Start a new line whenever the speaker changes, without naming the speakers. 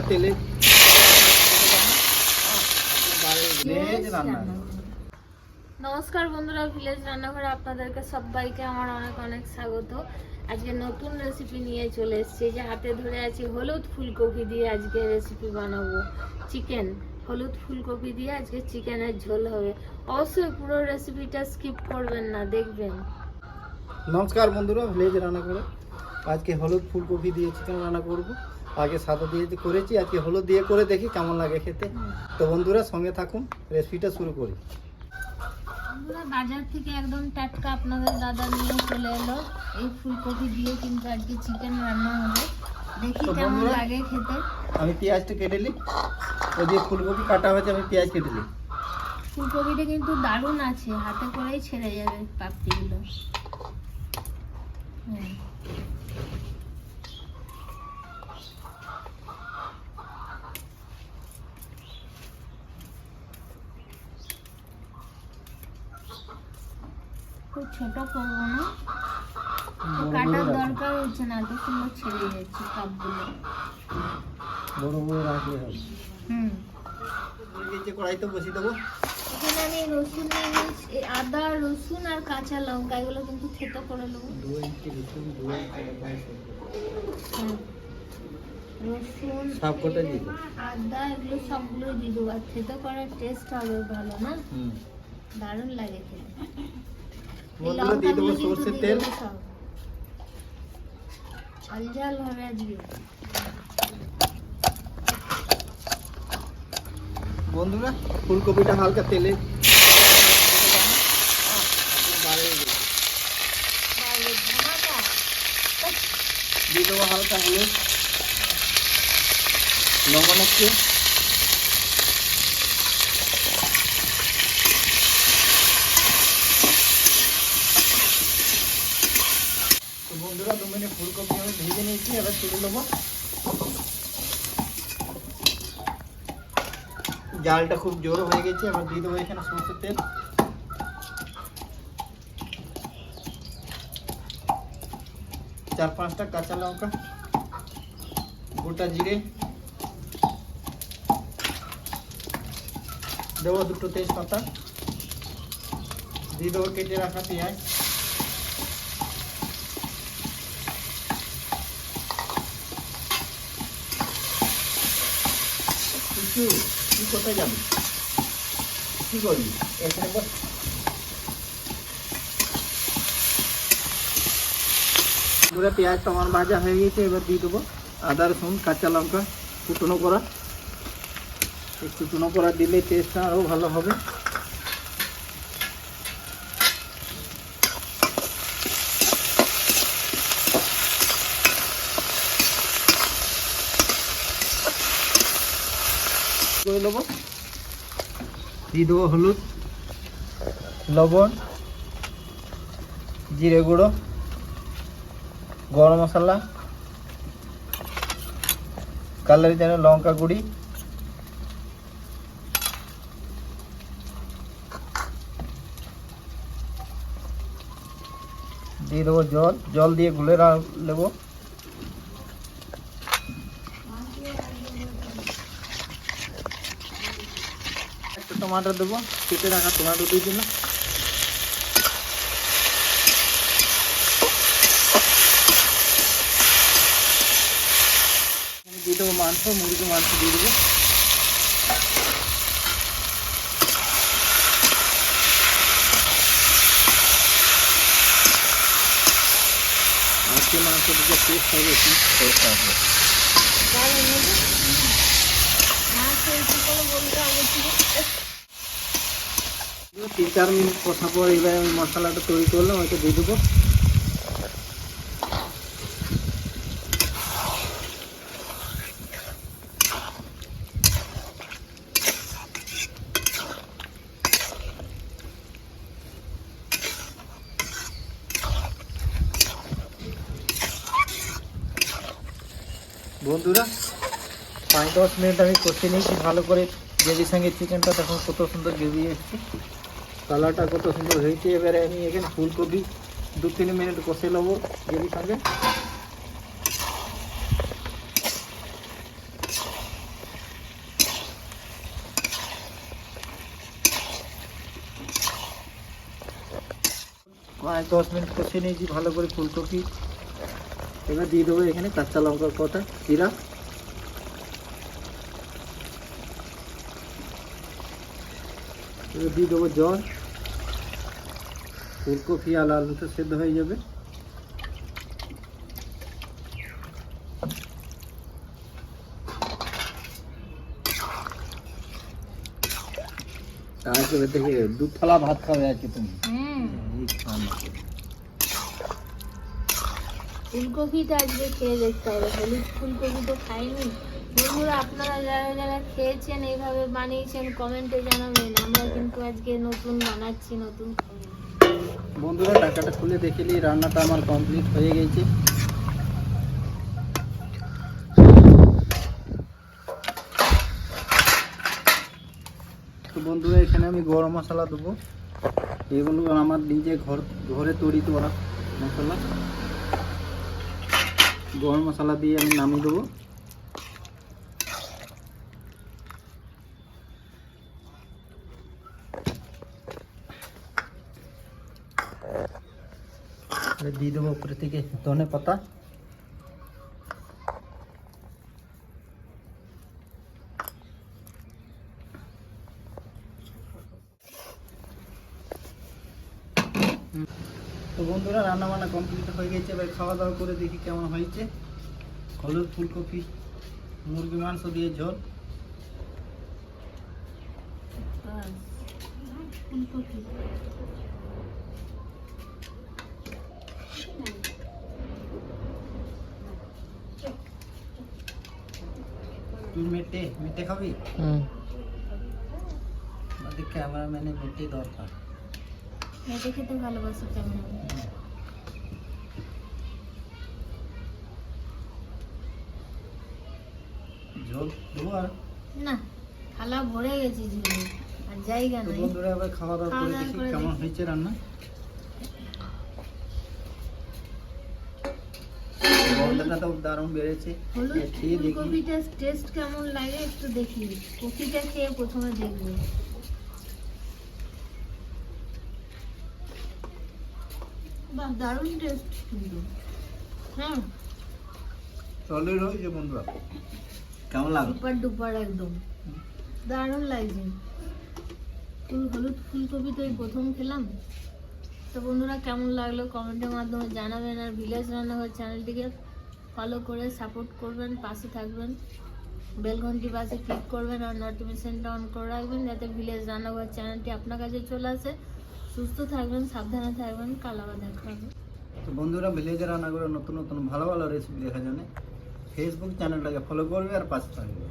তেলে
নমস্কার বন্ধুরা, ভিলেজ রান্নাঘরে আপনাদেরকে সবাইকে আমার অনেক অনেক স্বাগত। আজকে নতুন রেসিপি নিয়ে চলে এসেছি। যে হাতে ধরে আছি হলুদ ফুলকপি দিয়ে আজকে রেসিপি বানাবো। চিকেন হলুদ ফুলকপি দিয়ে আজকে চিকেনের ঝোল হবে। অবশ্যই পুরো রেসিপিটা স্কিপ করবেন না, দেখবেন।
নমস্কার বন্ধুরা, ভিলেজ রান্নাঘরে আজকে হলুদ ফুলকপি দিয়ে চিকেন রান্না করব। আগে সাদা দিয়ে করেছি, আজকে হলুদ দিয়ে করে দেখি কেমন লাগে খেতে। তো বন্ধুরা সঙ্গে থাকুন, রেসিপিটা শুরু করি।
বন্ধুরা, বাজার থেকে একদম টাটকা আপনাদের দাদা নিয়ে চলে এলো। এই ফুলকপি দিয়ে কিন্তু আজকে চিকেন রান্না হবে। দেখি কেমন লাগে খেতে।
আমি পেঁয়াজটা কেটে নিই, ওই যে ফুলকপি কাটা হয়েছে, আমি পেঁয়াজ কেটে নিই।
ফুলকপিটা কিন্তু দারুণ আছে, হাতে করেই ছেড়ে যাবে পাপড়িগুলো। খুব ছোট করবো না, কাটার দরকার হচ্ছে না, এত সুন্দর ছেড়ে যাচ্ছে কাপগুলো।
বড় বড় রাখলে হবে। কড়াইতে বসিয়ে দেবো।
এখানে আমি রসুন নিয়ে নিয়েছি, আদা রসুন আর কাঁচা লঙ্কা, এগুলো কিন্তু থেতো করে নেবো। রসুন
সবকটা দিয়ে দেবো,
আদা এগুলো সবগুলো দিয়ে দেবো। আর থেতো করার টেস্ট হবে ভালো, না? দারুণ লাগে খেতে।
বন্ধুরা দিয়ে দেবো সরষের তেল।
ঝাল ঝাল হবে আজকে।
বন্ধুরা ফুলকপিটা হালকা তেলে দিয়ে দেবো হালকা হলুদ, লবণ একটু, বন্ধুরা 2 মিনিট ফুলকপি আমি ভেজে নিয়েছি, এবার তুলে নেবো। জালটা খুব জোর হয়ে গেছে, এবার দিয়ে দেবো এখানে সরষের তেল, চার পাঁচটা কাঁচা লঙ্কা, গোটা জিরে দেবো, 2টো তেজপাতা দিয়ে দেবো, কেটে রাখা পেঁয়াজ, কি কোথায় যাবি, কি করবি এখানে বস। পুরো পেঁয়াজটা আমার ভাজা হয়ে গেছে, এবার দিয়ে দেবো আদা রসুন কাঁচা লঙ্কা কুটনো করা। এই কুটনো করা দিলে টেস্টটা আরও ভালো হবে। করে দেবো, দিয়ে দেবো হলুদ, লবণ, জিরে গুঁড়ো, গরম মশলা, কালারের জন্য লঙ্কা গুঁড়ি, দিয়ে দেবো জল দিয়ে গুলে নেবো। একটা টমাটো দেবো, কেটে রাখা টমাটো দিয়ে দিলাম। দিয়ে দেবো মাংস, মুরগির মাংস দিয়ে দেবো। আজকে মাংস দিকে টেস্ট হবে, কি টেস্ট আসবে। 3-4 মিনিট কষা পর এবার আমি মশলাটা তৈরি করলাম, ওইটা দিয়ে দেবো। বন্ধুরা 5-10 মিনিট আমি কষে নিয়েছি ভালো করে গ্রেভির সঙ্গে চিকেনটা, তখন কত সুন্দর গ্রেভি এসছে, কালারটা কত সুন্দর হয়েছে। এবারে আমি এখানে ফুলকপি 2-3 মিনিট কষে নেবো গ্রেভির সঙ্গে। 5-10 মিনিট কষে নিয়েছি ভালো করে ফুলকপি। এবার দিয়ে দেবো এখানে কাঁচা লঙ্কার কটা জিরা, এবার দিয়ে দেবো জল। ফুলকপি আর আলুটা সেদ্ধ হয়ে যাবে। তারপরে থেকে 2 থালা ভাত খাবে আজকে তুমি। এই খাওয়া।
ফুলকপিটা আজকে খেয়ে দেখতে হবে, হলুদ ফুলকপি তো খাইনি। বন্ধুরা আপনারা যারা যারা খেয়েছেন এইভাবে বানিয়েছেন কমেন্টে জানাবেন। আমরা কিন্তু আজকে নতুন বানাচ্ছি, নতুন খাবো।
বন্ধুরা ঢাকাটা খুলে দেখে নিই, রান্নাটা আমার কমপ্লিট হয়ে গেছে। তো বন্ধুরা এখানে আমি গরম মশলা দেবো। এগুলো আমার নিজে ঘরে তৈরি করা মশলা। গরম মশলা দিয়ে আমি নামিয়ে দেবো। দিয়ে দেবো উপরে থেকে ধনে পাতা। তো বন্ধুরা রান্না বান্না কমপ্লিট হয়ে গেছে। এবার খাওয়া দাওয়া করে দেখি কেমন হয়েছে। হলুদ ফুলকপি মুরগি মাংস দিয়ে ঝোল।
ফুলকপি
তুই মেটে মেটে খাবি? আমাদের ক্যামেরাম্যানে মেটে দরকার।
মেটে খেতে ভালোবাসি কেমন।
ঝোল দেবো আর
না, থালা ভরে গেছি ঝুলে, আর জায়গা
তো
নাই।
বন্ধুরা এবার খাওয়া দাওয়া করে দেখি কেমন হয়েছে রান্না। গন্ধটা তো দারুণ বেড়েছে।
হলুদ
খেয়ে দেখি।
ফুলকপিটার টেস্ট কেমন লাগে একটু দেখি। কপিটা খেয়ে প্রথমে দেখবো। বাহ, দারুণ টেস্ট কিন্তু। হ্যাঁ,
চলের হয়েছে বন্ধুরা। কেমন লাগলো?
সুপার ডুপার একদম দারুণ লাগছে। হলুদ ফুলকপি তো এই প্রথম খেলাম। তো বন্ধুরা কেমন লাগলো কমেন্টের মাধ্যমে জানাবেন। আর ভিলেজ রান্নাঘর চ্যানেলটিকে ফলো করে সাপোর্ট করবেন, পাশে থাকবেন, বেল ঘন্টি পাশে ক্লিক করবেন আর নোটিফিকেশনটা অন করে রাখবেন যাতে ভিলেজ রান্নাঘর চ্যানেলটি আপনার কাছে চলে আসে। সুস্থ থাকবেন, সাবধানে থাকবেন। কাল আবার দেখা হবে।
তো বন্ধুরা ভিলেজে রান্না করে নতুন নতুন ভালো ভালো রেসিপি দেখার জন্য ফেসবুক চ্যানেলটাকে ফলো করবে আর পাশে থাকবে।